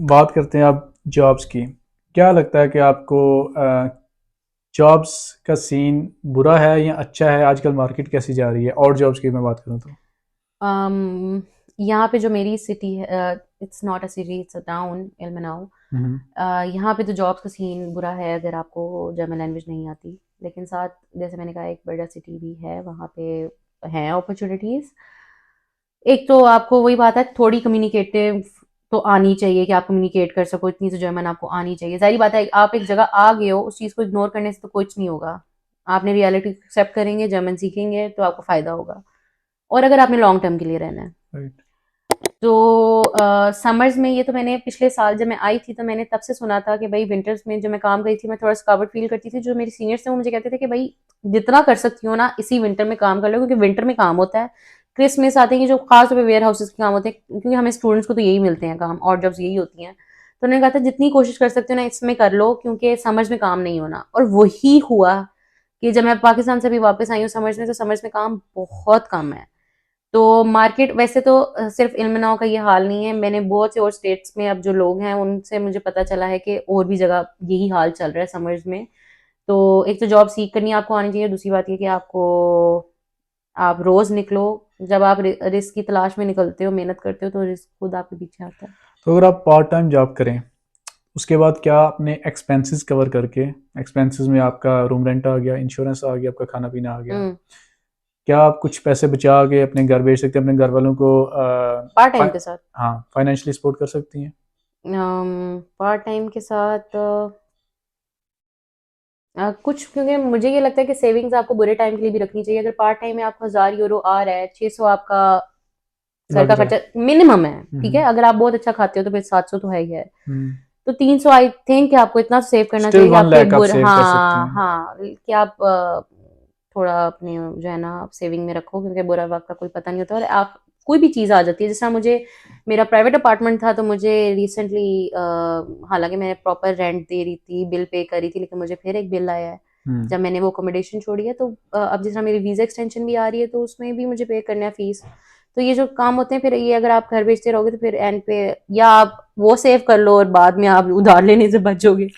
बात करते हैं आप जॉब्स की। क्या लगता है कि आपको जॉब्स का सीन बुरा है या अच्छा है? आजकल मार्केट कैसी जा रही है? और जॉब्स की मैं बात करूँ तो अम, यहाँ पे जो मेरी सिटी है, it's not a city, it's a town, Ilmenau. हम्म। यहाँ पे तो जॉब्स का सीन बुरा है अगर आपको जर्मन लैंग्वेज नहीं आती। लेकिन साथ, जैसे मैंने कहा, एक बड़ा सिटी भी है, वहाँ पे हैं अपॉर्चुनिटीज़। एक तो आपको वही बात है, थोड़ी कम्युनिकेटिव तो आनी चाहिए कि आप कम्युनिकेट कर सको, इतनी तो जर्मन आपको आनी चाहिए। ज़ाहिर बात है, आप एक जगह आ गए हो, उस चीज़ को इग्नोर करने से तो कुछ नहीं होगा। आपने रियलिटी एक्सेप्ट करेंगे, जर्मन सीखेंगे तो आपको फ़ायदा होगा। और अगर आपने लॉन्ग टर्म के लिए रहना है राइट। तो समर्स में, ये तो मैंने पिछले साल जब मैं आई थी तो मैंने तब से सुना था कि भाई विंटर्स में जब मैं काम गई थी मैं थोड़ा स्कावर्ड फील करती थी। जो मेरे सीनियर्स थे वो मुझे कहते थे कि भाई जितना कर सकती हो ना इसी विंटर में काम कर लो, क्योंकि विंटर में काम होता है। क्रिसमस आते हैं, जो खास तौर पे वेयर हाउसेज के काम होते हैं, क्योंकि हमें स्टूडेंट्स को तो यही मिलते हैं काम, और जॉब्स यही होती हैं। तो उन्होंने कहा था जितनी कोशिश कर सकते हो ना इसमें कर लो, क्योंकि समर्स में काम नहीं होना। और वही हुआ कि जब मैं पाकिस्तान से भी वापस आई हूँ समर्स में, तो समर्स में काम बहुत कम है। तो मार्केट वैसे तो सिर्फ इल्मनाव का ये हाल नहीं है, मैंने बहुत से और स्टेट्स में अब जो लोग हैं उनसे मुझे पता चला है कि और भी जगह यही हाल चल रहा है समर्स में। तो एक तो जॉब सीख करनी आपको आनी चाहिए, दूसरी बात ये कि आपको, आप रोज निकलो। जब आप रिस्क की तलाश में निकलते हो, मेहनत करते हो, तो रिस्क खुद आपके पीछे आता है। तो अगर आप पार्ट टाइम जॉब करें, उसके बाद क्या अपने एक्सपेंसेस कवर करके, एक्सपेंसेस में आपका रूम रेंट आ गया, इंश्योरेंस आ गया, आपका खाना पीना आ गया, हम्म। क्या आप कुछ पैसे बचा के अपने घर भेज सकते हैं, अपने घर वालों को पार्ट टाइम के साथ, हाँ, फाइनेंशियली सपोर्ट कर सकती हैं? पार्ट टाइम के साथ कुछ, क्योंकि मुझे ये लगता है कि सेविंग्स आपको बुरे टाइम के लिए भी रखनी चाहिए। अगर पार्ट टाइम में आपको 1000 यूरो आ रहा है, 600 आपका घर लग का रहा है। खर्चा मिनिमम है, ठीक है। हम्म। अगर आप बहुत अच्छा खाते हो तो फिर 700 तो है ही है। हम्म। तो 300 आई थिंक कि आपको इतना सेव करना स्टिल चाहिए कि वन आपके लाख आप सेव कर सकते हाँ हैं। हाँ, कि आप थोड़ा अपने जो है ना सेविंग में रखो, क्योंकि बुरा वक्त का कोई पता नहीं होता। और आप, कोई भी चीज़ आ जाती है, जैसा मुझे, मेरा प्राइवेट अपार्टमेंट था तो मुझे रिसेंटली, हालांकि मैं प्रॉपर रेंट दे रही थी, बिल पे कर रही थी, लेकिन मुझे फिर एक बिल आया है हम्म। जब मैंने वो अकोमोडेशन छोड़ी है। तो अब जिस तरह मेरी वीज़ा एक्सटेंशन भी आ रही है तो उसमें भी मुझे पे करना है फीस। तो ये जो काम होते हैं, फिर ये अगर आप घर बेचते रहोगे तो फिर एंड पे, या आप वो सेव कर लो और बाद में आप उधार लेने से बचोगे।